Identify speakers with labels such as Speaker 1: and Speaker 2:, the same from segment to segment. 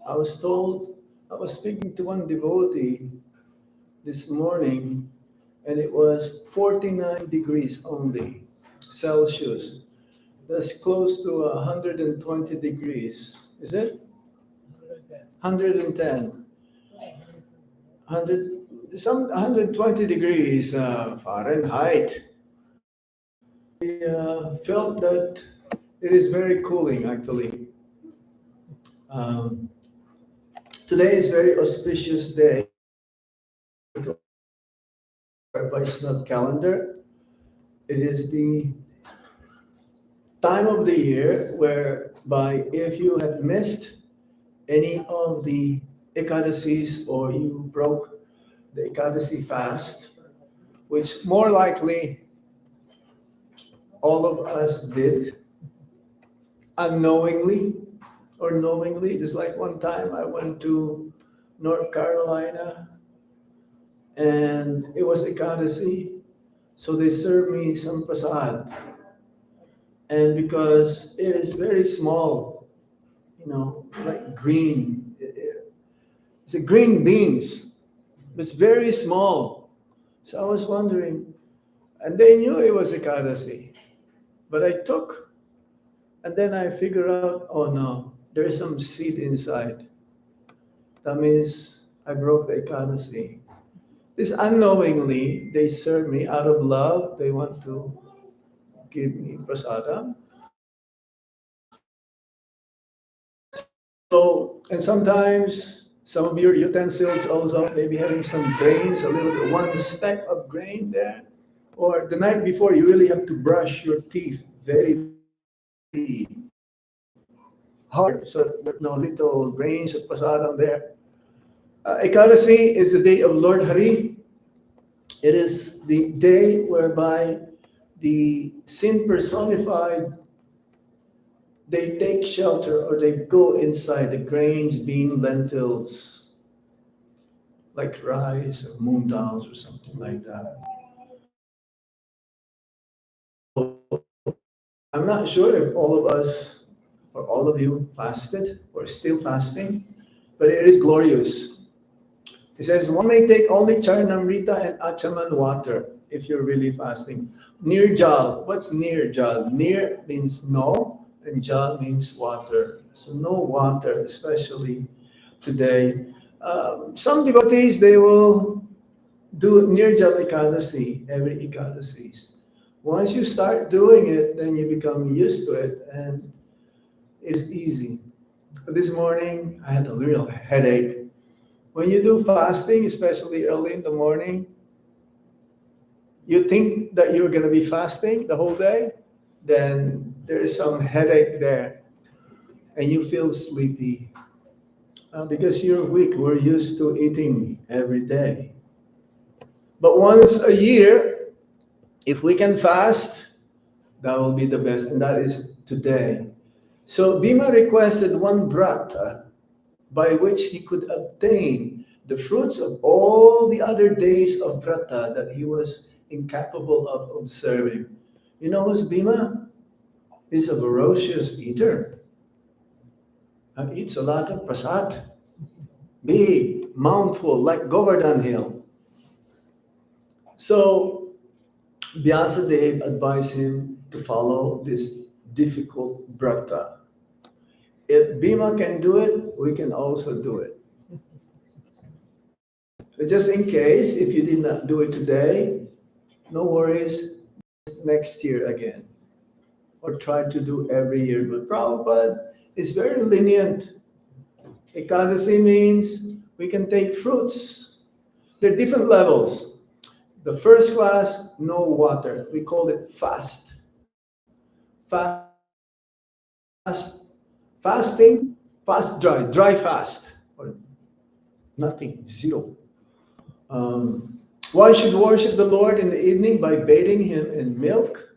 Speaker 1: I was told, I was speaking to one devotee this morning, and it was 49 degrees only Celsius. That's close to 120 degrees. Is it? 110. 100, some 120 degrees Fahrenheit. I felt that it is very cooling actually. Um, Today is very auspicious day to our Vaishnava calendar. It is the time of the year whereby if you have missed any of the Ekadasis or you broke the Ekadasi fast, which more likely all of us did unknowingly or knowingly. Just like one time I went to North Carolina and it was Ekadasi, so they served me some prasad. And because it is very small, like green, it's a green beans, it's very small. So I was wondering, and they knew it was Ekadasi, but I took, and then I figured out, oh no, there's some seed inside. That means I broke the Ekadasi. This unknowingly, they serve me out of love. They want to give me prasadam. So, and sometimes some of your utensils also maybe having some grains, a little bit, one speck of grain there. Or the night before, you really have to brush your teeth very hard so there's no little grains of prasadam there. Ekadasi is the day of Lord Hari. It is the day whereby the sin personified, they take shelter or they go inside the grains, bean, lentils, like rice or moong dals or something like that. I'm not sure if all of us or all of you fasted or still fasting, but it is glorious. He says one may take only charnamrita and achaman water if you're really fasting. Nirjal, what's nirjal? Nir means no, and jal means water. So no water, especially today. Some devotees, they will do Nirjala Ekadasi every Ekadasis. Once you start doing it, then you become used to it, and it's easy. This morning, I had a real headache. When you do fasting, especially early in the morning, you think that you're going to be fasting the whole day, then there is some headache there, and you feel sleepy because you're weak. We're used to eating every day. But once a year, if we can fast, that will be the best, and that is today. So Bhima requested one brata by which he could obtain the fruits of all the other days of vrata that he was incapable of observing. You know who's Bhima? He's a voracious eater. He eats a lot of prasad. Big, mouthful, like Govardhan Hill. So Vyasadeva advised him to follow this difficult brata. If Bhima can do it, we can also do it. So just in case, if you did not do it today, no worries, next year again. Or try to do every year. But Prabhupada is very lenient. Ekadasi means we can take fruits. There are different levels. The first class, no water. We call it fast. Fasting, dry fast, or nothing, zero. One should worship the Lord in the evening by bathing him in milk.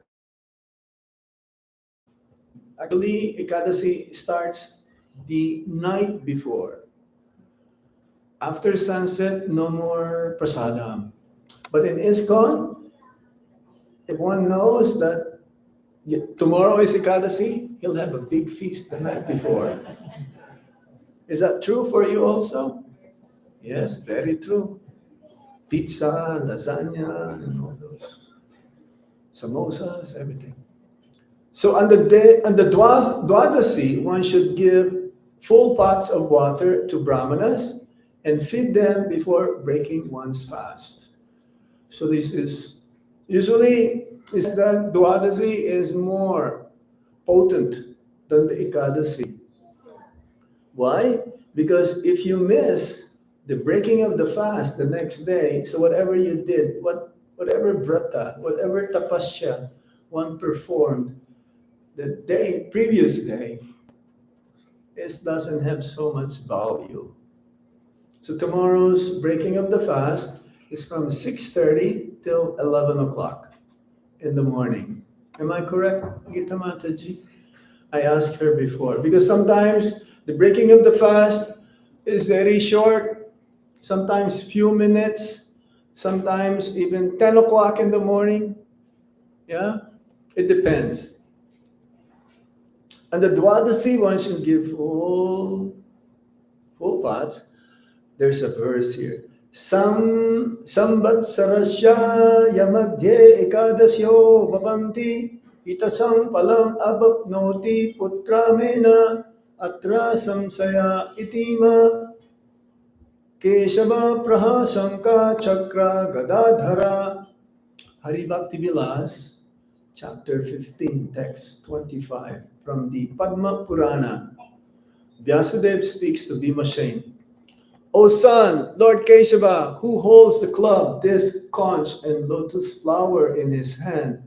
Speaker 1: Actually, Ekadasi starts the night before. After sunset, no more prasadam. But in ISKCON, if one knows that tomorrow is Ekadasi, he'll have a big feast the night before. Is that true for you also? Yes, very true. Pizza, lasagna, and all those. Samosas, everything. So on the Dwadasi, one should give full pots of water to brahmanas and feed them before breaking one's fast. So this is usually is that Dwadasi is more potent than the Ekadasi. Why? Because if you miss the breaking of the fast the next day, so whatever you did, whatever vrata, whatever tapasya one performed the previous day, it doesn't have so much value. So tomorrow's breaking of the fast is from 6:30 till 11 o'clock in the morning. Am I correct, Gita Mataji? I asked her before because sometimes the breaking of the fast is very short, sometimes few minutes, sometimes even 10 o'clock in the morning. Yeah, it depends. And the Dwadasi one should give full pots. There's a verse here. Sambat sarasya yamadye ekadasyo bhavanti itasam palam abapnoti putramena atra samsaya itima keshava prahasanka chakra gadadhara. Hari Bhakti Vilas, chapter 15, text 25, from the Padma Purana. Vyasadeva speaks to Bhimasena. O son, Lord Keshava, who holds the club, disc, conch, and lotus flower in his hand,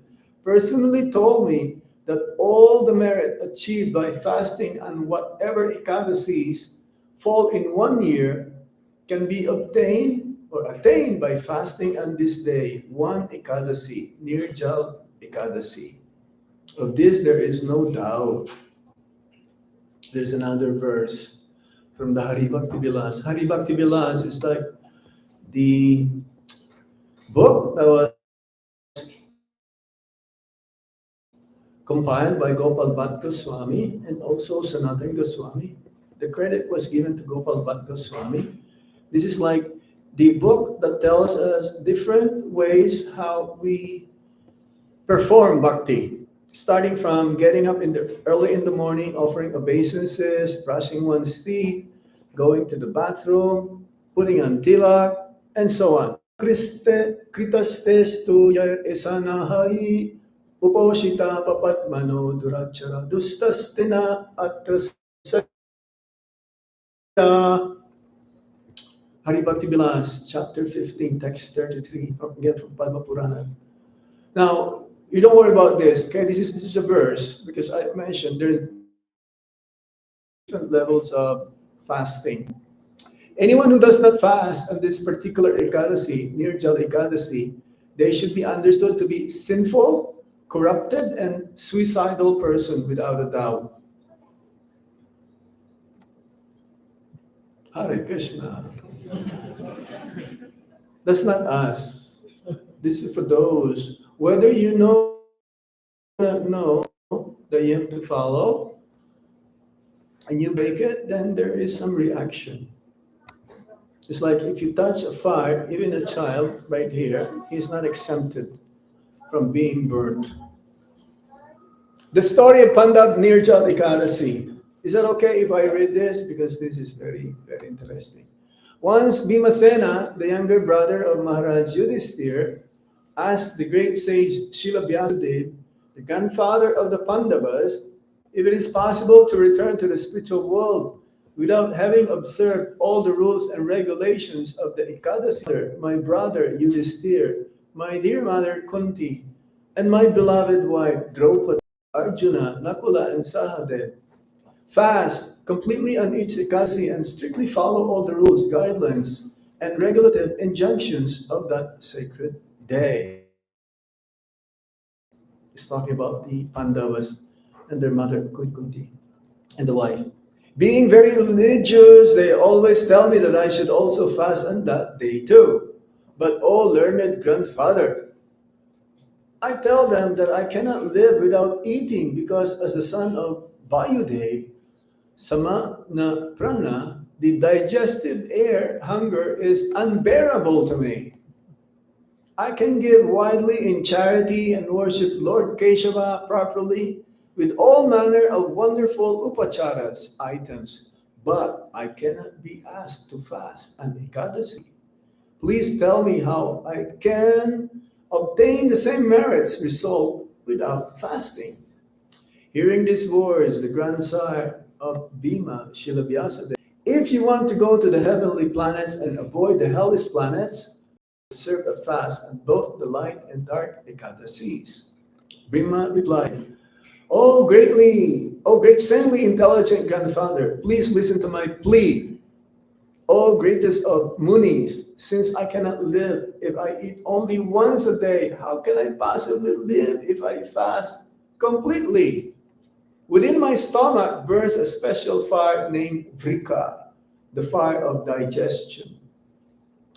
Speaker 1: personally told me that all the merit achieved by fasting on whatever Ekadasis fall in 1 year can be obtained or attained by fasting on this day, one Ekadasi, Nirjala Ekadasi. Of this there is no doubt. There's another verse from the Hari Bhakti Vilas. Hari Bhakti Vilas is like the book that was compiled by Gopal Bhatt Goswami and also Sanatana Goswami. The credit was given to Gopal Bhatt Goswami. This is like the book that tells us different ways how we perform bhakti. Starting from getting up early in the morning, offering obeisances, brushing one's teeth, going to the bathroom, putting on tilak, and so on. Kritastestu yayar esanahai uposhita papatmano durachara dustastina atrasya. Hari Bhakti Vilas, chapter 15, text 33, again from Padma Purana. Now, you don't worry about this, okay? This is a verse because I mentioned there's different levels of fasting. Anyone who does not fast on this particular Ekadasi, Nirjala Ekadasi, they should be understood to be sinful, corrupted, and suicidal person without a doubt. Hare Krishna. That's not us. This is for those. Whether you know or not know that you have to follow, and you break it, then there is some reaction. It's like if you touch a fire, even a child right here, he's not exempted from being burnt. The story of Pandava Nirjala Ekadasi. Is that okay if I read this? Because this is very, very interesting. Once Bhimasena, the younger brother of Maharaj Yudhisthira, asked the great sage Srila Vyasadeva, the grandfather of the Pandavas, if it is possible to return to the spiritual world without having observed all the rules and regulations of the Ekadasi. My brother Yudhisthira, my dear mother Kunti, and my beloved wife Draupadi, Arjuna, Nakula, and Sahadev fast completely on each Ekadasi and strictly follow all the rules, guidelines, and regulative injunctions of that sacred day. It's talking about the Pandavas and their mother Kunti and the wife. Being very religious, they always tell me that I should also fast on that day too. But oh learned grandfather, I tell them that I cannot live without eating because as the son of Vayudev, Sama na prana, the digestive air hunger is unbearable to me. I can give widely in charity and worship Lord Keshava properly with all manner of wonderful upacharas items, but I cannot be asked to fast an Ekadasi. Please tell me how I can obtain the same merits result without fasting. Hearing these words, the grandsire of Bhima, Shilavyasa, if you want to go to the heavenly planets and avoid the hellish planets, observe a fast on both the light and dark Ekadasis. Bhima replied, O great saintly intelligent grandfather, please listen to my plea. O greatest of Munis, since I cannot live if I eat only once a day, how can I possibly live if I fast completely? Within my stomach burns a special fire named Vrika, the fire of digestion.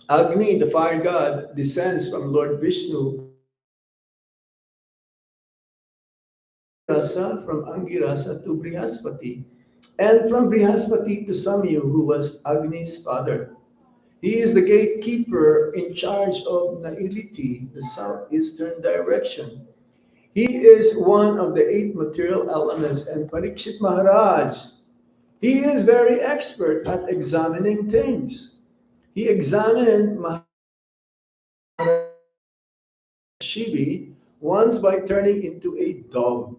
Speaker 1: Agni, the fire god, descends from Lord Vishnu, from Angirasa to Brihaspati, and from Brihaspati to Samyu, who was Agni's father. He is the gatekeeper in charge of Nailiti, the southeastern direction. He is one of the 8 material elements, and Parikshit Maharaj, he is very expert at examining things. He examined Maharaj Shivi once by turning into a dog.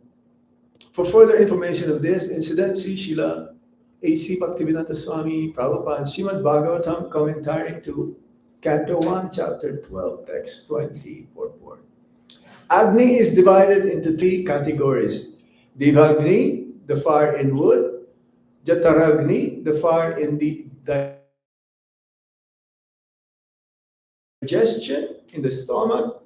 Speaker 1: For further information of this incident, see Srila A.C. Bhaktivedanta Swami Prabhupada Srimad Bhagavatam commentary to Canto 1, Chapter 12, Text 20, purport. Agni is divided into 3 categories. Divagni, the fire in wood; Jataragni, the fire in the digestion, in the stomach;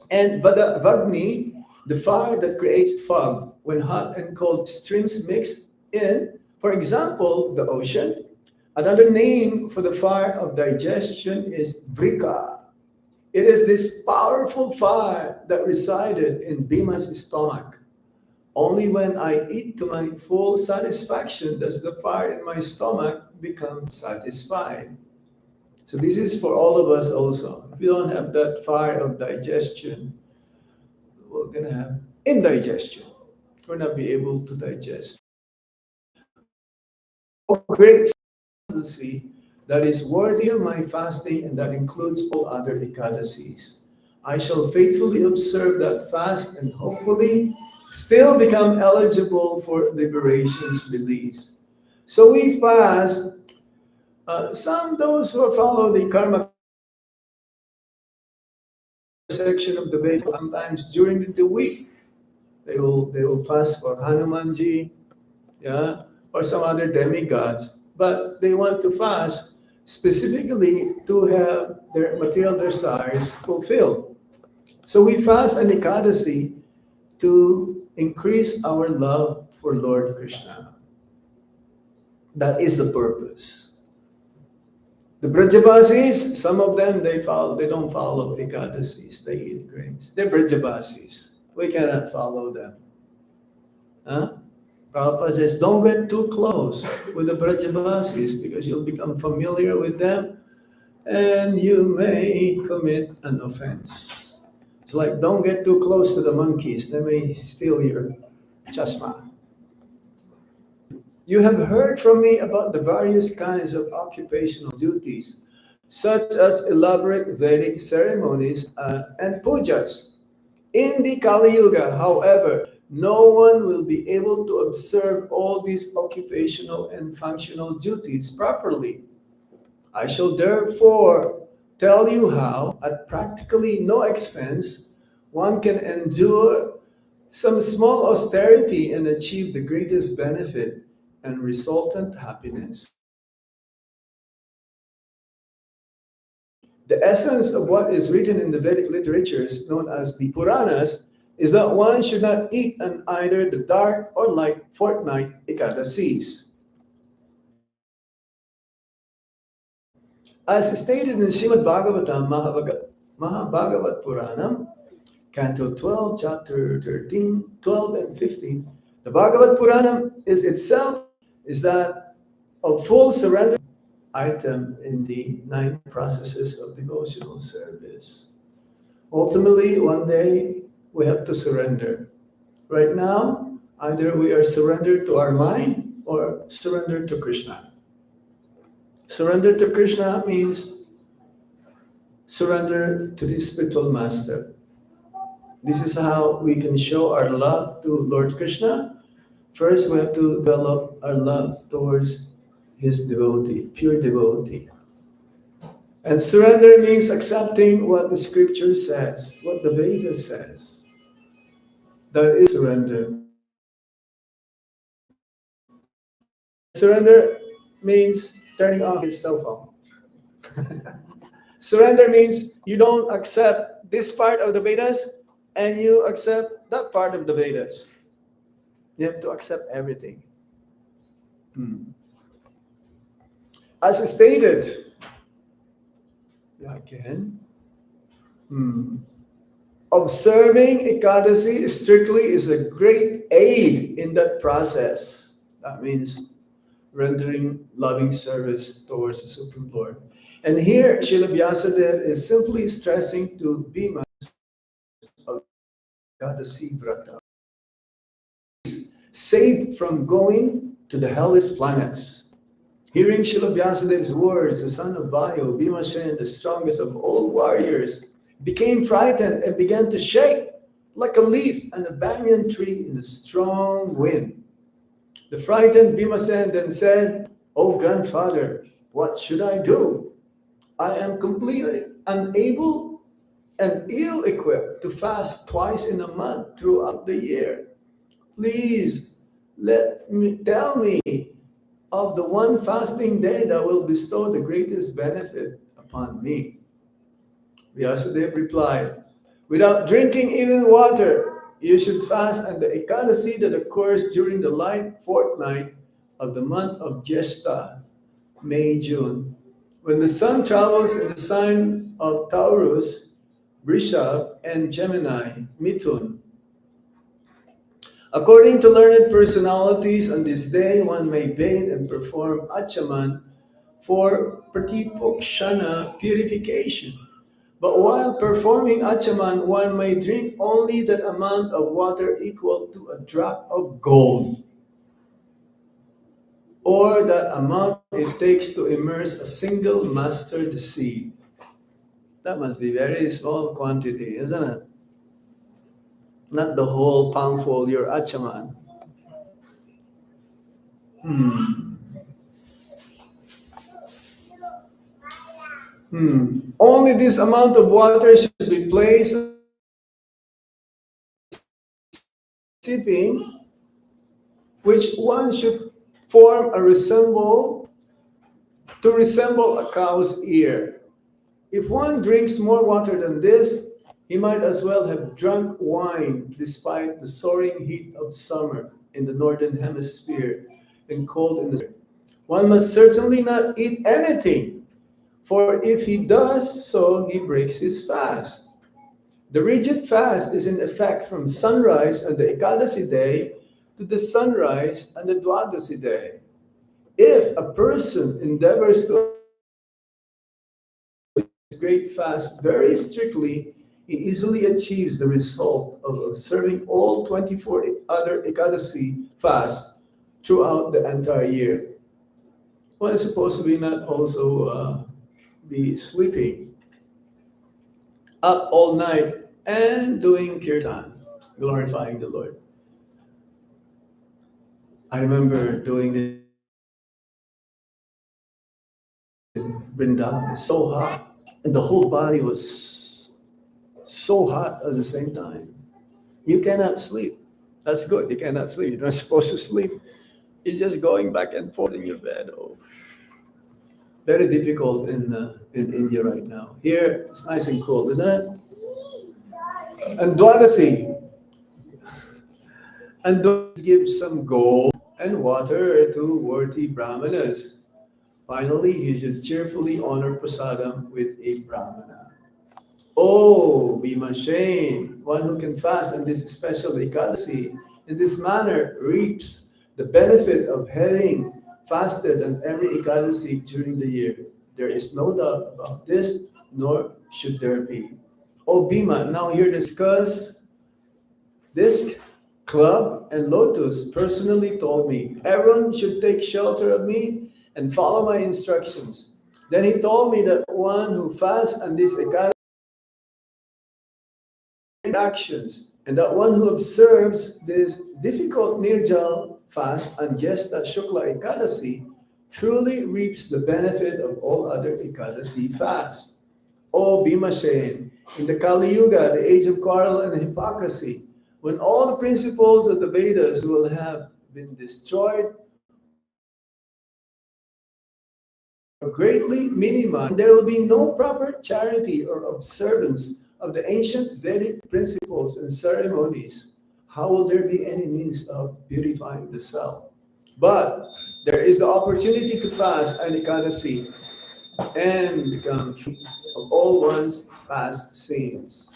Speaker 1: and Vadavagni, the fire that creates fog when hot and cold streams mix in, for example, the ocean. Another name for the fire of digestion is Vrika. It is this powerful fire that resided in Bhima's stomach. Only when I eat to my full satisfaction does the fire in my stomach become satisfied. So this is for all of us also. If we don't have that fire of digestion, we're going to have indigestion. We're not be able to digest. Oh, great Ekadasi that is worthy of my fasting, and that includes all other Ekadasis. I shall faithfully observe that fast and hopefully still become eligible for liberation's release. So we fast. Those who follow the karma section of the Veda, sometimes during the week, they will fast for Hanumanji, yeah, or some other demigods. But they want to fast specifically to have their material desires fulfilled. So we fast an Ekadasi to increase our love for Lord Krishna. That is the purpose. The Brajavasis, some of them, they don't follow Ekadasis. They eat grains. They're Brajavasis. We cannot follow them. Huh? Prabhupada says, don't get too close with the Brajavasis because you'll become familiar with them and you may commit an offense. It's like, don't get too close to the monkeys. They may steal your chashma. You have heard from me about the various kinds of occupational duties, such as elaborate Vedic ceremonies and pujas. In the Kali Yuga, however, no one will be able to observe all these occupational and functional duties properly. I shall therefore tell you how, at practically no expense, one can endure some small austerity and achieve the greatest benefit and resultant happiness. The essence of what is written in the Vedic literatures, known as the Puranas, is that one should not eat on either the dark or light fortnight Ekadasis. As stated in Srimad Bhagavatam Mahabhagavat Puranam, Canto 12, Chapter 13, 12, and 15, the Bhagavad Puranam is itself is that of full surrender item in the 9 processes of devotional service. Ultimately, one day we have to surrender. Right now, either we are surrendered to our mind or surrendered to Krishna. Surrender to Krishna means surrender to the spiritual master. This is how we can show our love to Lord Krishna. First, we have to develop our love towards his devotee, pure devotee. And surrender means accepting what the scripture says, what the Veda says. That is surrender. Surrender means turning off his cell phone. Surrender means you don't accept this part of the Vedas and you accept that part of the Vedas. You have to accept everything. As stated, again, observing Ekadasi strictly is a great aid in that process. That means rendering loving service towards the Supreme Lord. And here, Srila Vyasadeva is simply stressing to Bhima of Ekadasi Vrata, saved from going to the hellish planets. Hearing Srila Vyasadeva's words, the son of Vayu, Bhimashen, the strongest of all warriors, became frightened and began to shake like a leaf on a banyan tree in a strong wind. The frightened Bhimasen then said, "O grandfather, what should I do? I am completely unable and ill-equipped to fast twice in a month throughout the year. Please tell me of the one fasting day that will bestow the greatest benefit upon me." Vyasadeva replied, "Without drinking even water, you should fast on the Ekadasi that occurs during the light fortnight of the month of Jyeshta, May, June, when the sun travels in the sign of Taurus, Vrishabh, and Gemini, Mithun. According to learned personalities, on this day one may bathe and perform achaman for pratipokshana purification. But while performing achaman, one may drink only that amount of water equal to a drop of gold, or that amount it takes to immerse a single mustard seed." That must be very small quantity, isn't it? Not the whole palmful, your achaman. Only this amount of water should be placed sipping, which one should form to resemble a cow's ear. If one drinks more water than this, he might as well have drunk wine despite the soaring heat of summer in the northern hemisphere and cold in the. One must certainly not eat anything, for if he does so, he breaks his fast. The rigid fast is in effect from sunrise on the Ekadasi day to the sunrise on the Dwadasi day. If a person endeavors to great fast very strictly, he easily achieves the result of observing all 24 other Ekadasi fasts throughout the entire year. One is supposed to be not also be sleeping up all night and doing kirtan, glorifying the Lord. I remember doing this in Vrindavan. It's so hot, and the whole body was so hot at the same time. You cannot sleep. That's good. You cannot sleep. You're not supposed to sleep. You're just going back and forth in your bed. Oh, very difficult in India right now. Here, it's nice and cool, isn't it? And Dwadasi. And give some gold and water to worthy brahmanas. Finally, he should cheerfully honor prasadam with a brahmana. Oh, Bhimashen, one who can fast on this special Ekadasi in this manner reaps the benefit of having fasted on every Ekadasi during the year. There is no doubt about this, nor should there be. O Bhima, now here discuss this club, and Lotus personally told me everyone should take shelter of me and follow my instructions. Then he told me that one who fasts on this Ekadasi actions, and that one who observes this difficult Nirjala fast on Jesta Shukla Ekadasi truly reaps the benefit of all other Ekadasi fasts. O Bhimashen, in the Kali Yuga, the age of quarrel and hypocrisy, when all the principles of the Vedas will have been destroyed or greatly minimized, there will be no proper charity or observance of the ancient Vedic principles and ceremonies. How will there be any means of beautifying the self? But there is the opportunity to fast an Ekadasi and become free of all one's past sins.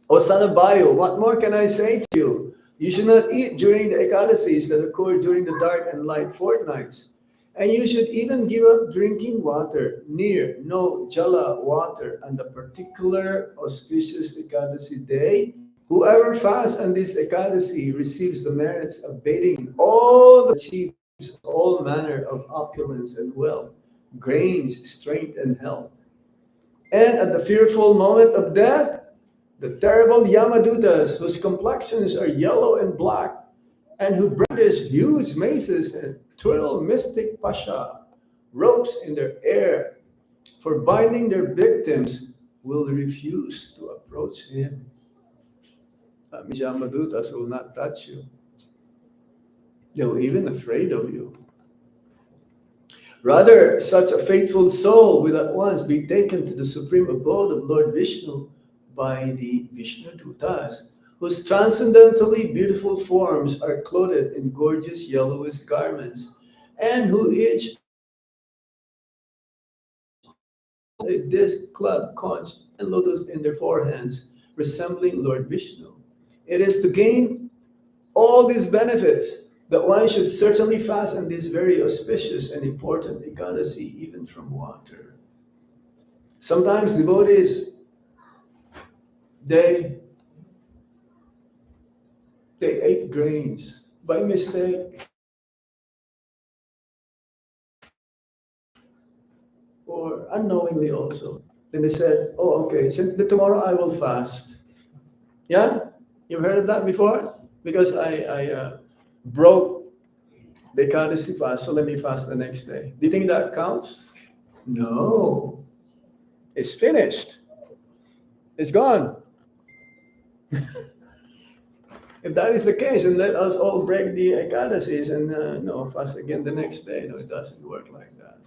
Speaker 1: O son of Bayu, what more can I say to you? You should not eat during the Ekadasis that occur during the dark and light fortnights. And you should even give up drinking water, Nirjala water, on the particular auspicious Ekadasi day. Whoever fasts on this Ekadasi receives the merits of bathing in all the achieves all manner of opulence and wealth, grains, strength, and health. And at the fearful moment of death, the terrible Yamadutas, whose complexions are yellow and black, and who brandish huge maces and twirl mystic pasha, ropes in their air, for binding their victims, will refuse to approach him. That means Yamadutas will not touch you. They're even afraid of you. Rather, such a faithful soul will at once be taken to the supreme abode of Lord Vishnu by the Vishnu Dutas, whose transcendently beautiful forms are clothed in gorgeous yellowish garments, and who each a disc, club, conch, and lotus in their foreheads, resembling Lord Vishnu. It is to gain all these benefits that one should certainly fast on this very auspicious and important Ekadasi, even from water. Sometimes devotees, they ate grains by mistake or unknowingly also. Then they said, oh, okay, since tomorrow I will fast. Yeah? You've heard of that before? Because I broke the Ekadasi fast, so let me fast the next day. Do you think that counts? No. It's finished. It's gone. If that is the case, then let us all break the Ekadasis and fast again the next day. No, it doesn't work like that.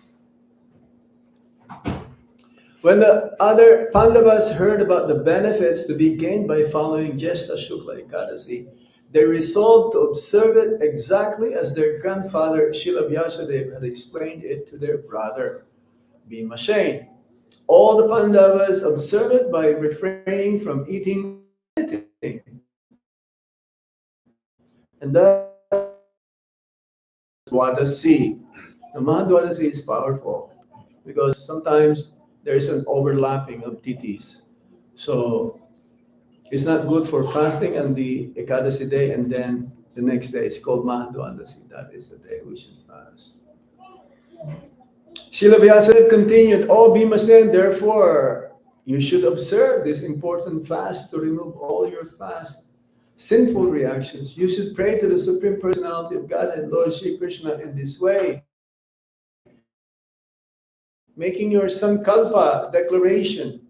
Speaker 1: When the other Pandavas heard about the benefits to be gained by following Jesta Shukla Ekadasi, they resolved to observe it exactly as their grandfather Srila Vyasadeva had explained it to their brother Bhimashen. All the Pandavas observed it by refraining from eating anything. And that Dwadasi. The Mahadwadasi is powerful because sometimes there is an overlapping of tithis. So it's not good for fasting on the Ekadasi day and then the next day. It's called Mahadwadasi. That is the day we should fast. Srila Vyasadeva continued, O Bhimasen, therefore you should observe this important fast to remove all your past sinful reactions. You should pray to the Supreme Personality of Godhead, Lord Shri Krishna, in this way, making your Sankalpa declaration.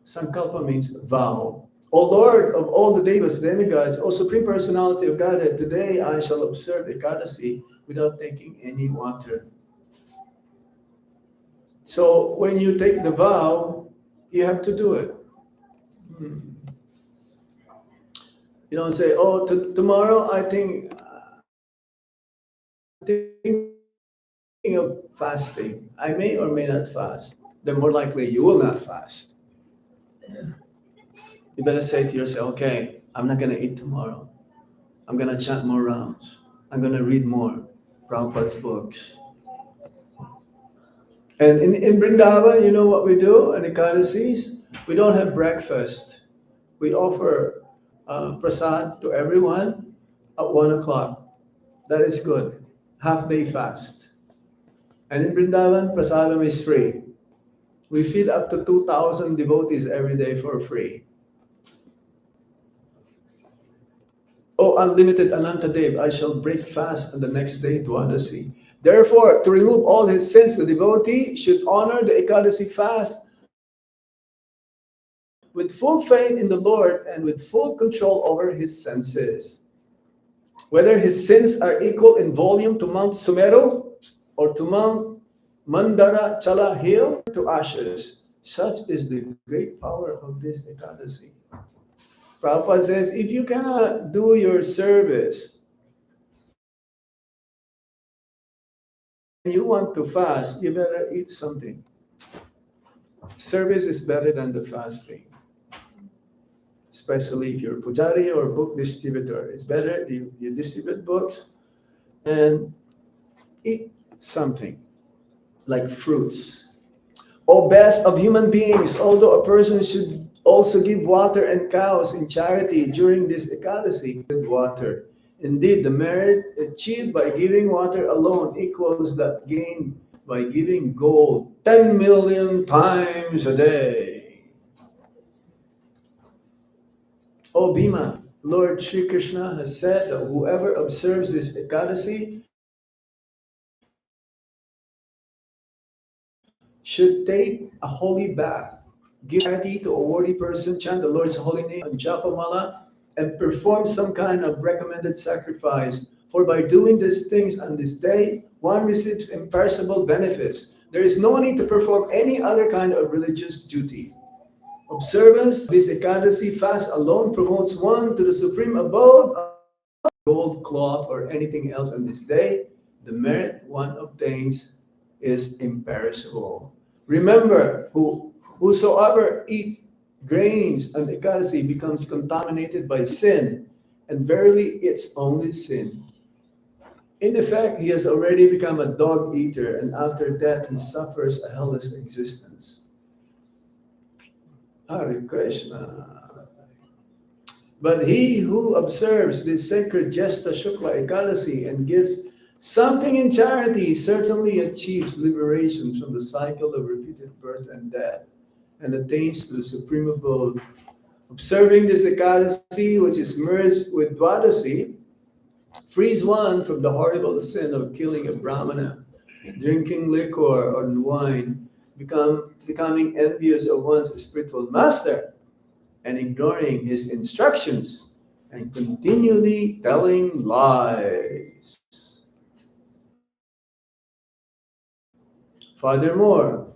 Speaker 1: Sankalpa means vow. O Lord of all the Devas, demigods, O Supreme Personality of Godhead, today I shall observe Ekadasi without taking any water. So when you take the vow, you have to do it. You don't say, oh, tomorrow I think of fasting. I may or may not fast. Then more likely you will not fast. You better say to yourself, okay, I'm not going to eat tomorrow. I'm going to chant more rounds. I'm going to read more. Prabhupada's books. And in Vrindavan, you know what we do in Ekadasis? We don't have breakfast. We offer prasad to everyone at 1 o'clock. That is good. Half day fast. And in Vrindavan, prasadam is free. We feed up to 2,000 devotees every day for free. O unlimited Anantadev, I shall break fast on the next day, Dwadasi. Therefore, to remove all his sins, the devotee should honor the Ekadasi fast with full faith in the Lord and with full control over his senses. Whether his sins are equal in volume to Mount Sumeru or to Mount Mandara Chala hill to ashes, such is the great power of this Ekadasi. Prabhupada says, if you cannot do your service, and you want to fast, you better eat something. Service is better than the fasting. Especially if you're a pujari or book distributor. It's better you distribute books and eat something like fruits. O best of human beings, although a person should also give water and cows in charity during this Ekadasi, with water. Indeed, the merit achieved by giving water alone equals that gained by giving gold 10 million times a day. O Bhima, Lord Sri Krishna has said that whoever observes this Ekadasi should take a holy bath, give charity to a worthy person, chant the Lord's holy name on Japamala, and perform some kind of recommended sacrifice. For by doing these things on this day, one receives imperishable benefits. There is no need to perform any other kind of religious duty. Observance of this Ekadasi fast alone promotes one to the supreme abode of gold cloth or anything else on this day. The merit one obtains is imperishable. Remember, whosoever eats grains on Ekadasi becomes contaminated by sin, and verily it's only sin. In effect, he has already become a dog eater, and after that he suffers a hellish existence. Hare Krishna. But he who observes this sacred Jyeshta Shukla Ekadasi and gives something in charity certainly achieves liberation from the cycle of repeated birth and death and attains to the supreme abode. Observing this Ekadasi, which is merged with Dwadasi, frees one from the horrible sin of killing a Brahmana, drinking liquor or wine, becoming envious of one's spiritual master, and ignoring his instructions, and continually telling lies. Furthermore,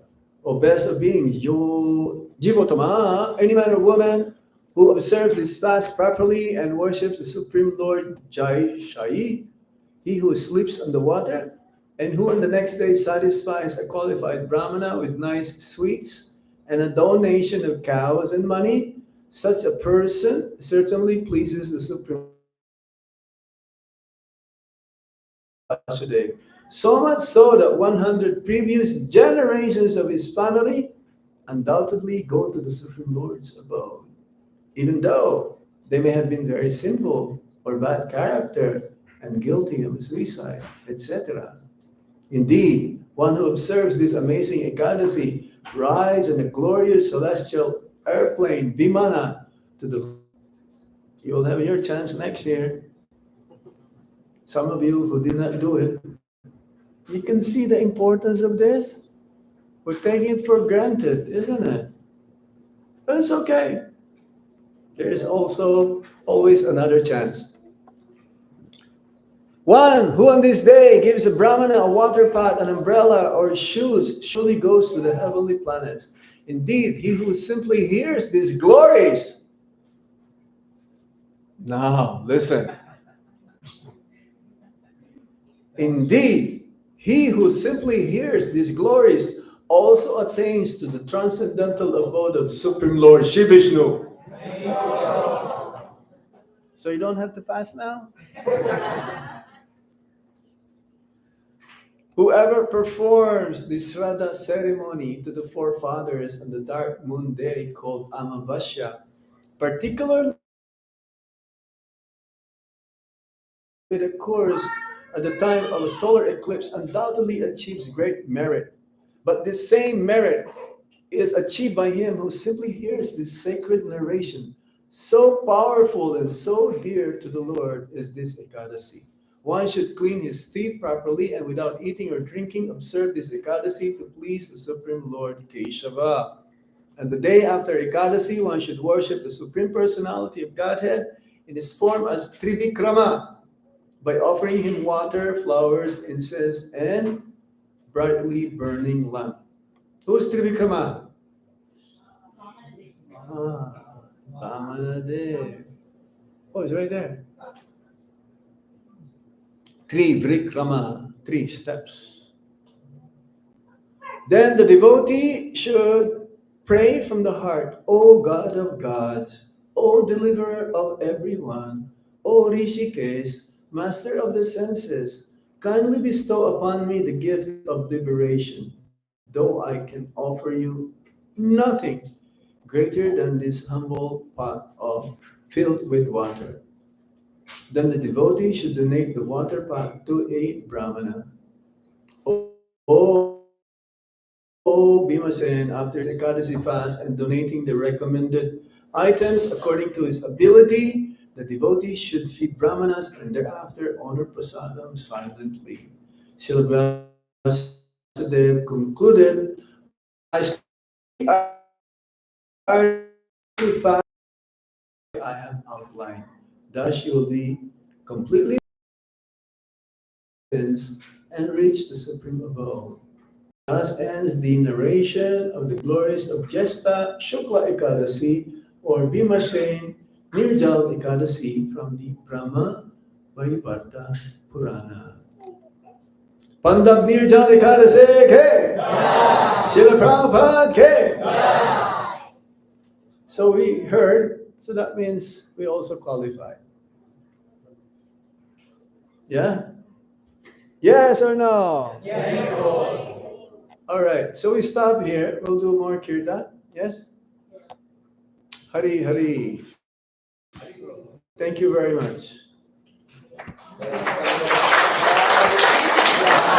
Speaker 1: O best of beings, Jivotama, any man or woman who observes this fast properly and worships the Supreme Lord Jai Shai, he who sleeps on the water, and who on the next day satisfies a qualified Brahmana with nice sweets and a donation of cows and money, such a person certainly pleases the Supreme Lord. So much so that 100 previous generations of his family undoubtedly go to the Supreme Lord's abode, even though they may have been very sinful or bad character and guilty of suicide, etc. Indeed, one who observes this amazing Ekadasi rides in a glorious celestial airplane, Vimana, to the... You will have your chance next year. Some of you who did not do it, you can see the importance of this. We're taking it for granted, isn't it? But it's okay. There is also always another chance. One who on this day gives a Brahmana a water pot, an umbrella, or shoes surely goes to the heavenly planets. Indeed, he who simply hears these glories. Now, listen. Indeed, he who simply hears these glories also attains to the transcendental abode of Supreme Lord Shri Vishnu. So you don't have to fast now? Whoever performs the Shraddha ceremony to the forefathers on the dark moon day called Amavasya, particularly with a course at the time of a solar eclipse, undoubtedly achieves great merit. But this same merit is achieved by him who simply hears this sacred narration. So powerful and so dear to the Lord is this Ekadasi. One should clean his teeth properly and without eating or drinking observe this Ekadasi to please the Supreme Lord Keshava. And the day after Ekadasi, one should worship the Supreme Personality of Godhead in his form as Trivikrama by offering him water, flowers, incense, and brightly burning lamp. Who's Trivikrama? Vamanadev. Oh, it's right there. Trivikrama, 3 steps. Then the devotee should pray from the heart, O God of gods, O deliverer of everyone, O Rishikesh, master of the senses, kindly bestow upon me the gift of liberation, though I can offer you nothing greater than this humble pot of filled with water. Then the devotee should donate the water pot to a brahmana. O Bhimasen, after the Ekadasi fast and donating the recommended items according to his ability, the devotee should feed brahmanas and thereafter honor prasadam silently. Srila Vyasadeva concluded, I are fast I have outlined. Thus you will be completely cleansed and reach the supreme abode. Thus ends the narration of the glories of Jesta Shukla Ekadasi or Bhimashen Nirjala Ekadasi from the Brahma Vaivarta Purana. Pandava Nirjala Ekadasi ke! Srila Prabhupada ke! So we heard, so that means we also qualify. Yeah? Yes or no?
Speaker 2: Yes.
Speaker 1: All right, so we stop here. We'll do more kirtan. Yes? Hari Hari. Thank you very much.